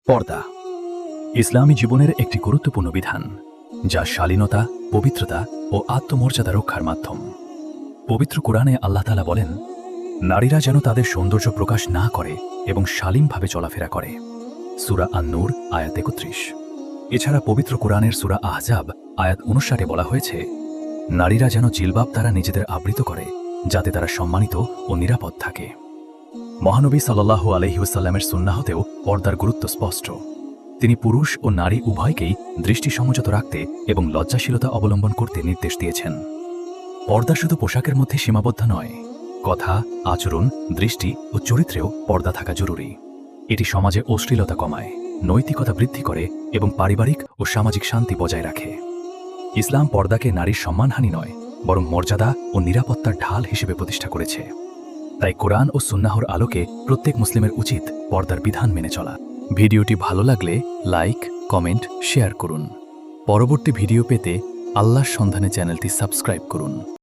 পর্দা ইসলামী জীবনের একটি গুরুত্বপূর্ণ বিধান, যা শালীনতা, পবিত্রতা ও আত্মমর্যাদা রক্ষার মাধ্যম। পবিত্র কোরআনে আল্লাহ তাআলা বলেন, নারীরা যেন তাদের সৌন্দর্য প্রকাশ না করে এবং শালীনভাবে চলাফেরা করে। সূরা আন-নূর আয়াত ৩১। এছাড়া পবিত্র কোরআনের সূরা আহজাব আয়াত ৫৯ বলা হয়েছে, নারীরা যেন জিলবাব দ্বারা নিজেদের আবৃত করে, যাতে তারা সম্মানিত ও নিরাপদ থাকে। মহানবী সাল্লাল্লাহু আলাইহি ওয়াসাল্লামের সুন্নাহতেও পর্দার গুরুত্ব স্পষ্ট। তিনি পুরুষ ও নারী উভয়কেই দৃষ্টি সংযত রাখতে এবং লজ্জাশীলতা অবলম্বন করতে নির্দেশ দিয়েছেন। পর্দা শুধু পোশাকের মধ্যে সীমাবদ্ধ নয়, কথা, আচরণ, দৃষ্টি ও চরিত্রেও পর্দা থাকা জরুরি। এটি সমাজে অশ্লীলতা কমায়, নৈতিকতা বৃদ্ধি করে এবং পারিবারিক ও সামাজিক শান্তি বজায় রাখে। ইসলাম পর্দাকে নারীর সম্মানহানি নয়, বরং মর্যাদা ও নিরাপত্তার ঢাল হিসেবে প্রতিষ্ঠা করেছে। তাই কোরআন ও সুন্নাহর আলোকে প্রত্যেক মুসলিমের উচিত পর্দার বিধান মেনে চলা। ভিডিওটি ভালো লাগলে লাইক, কমেন্ট, শেয়ার করুন। পরবর্তী ভিডিও পেতে আল্লাহর সন্ধানে চ্যানেলটি সাবস্ক্রাইব করুন।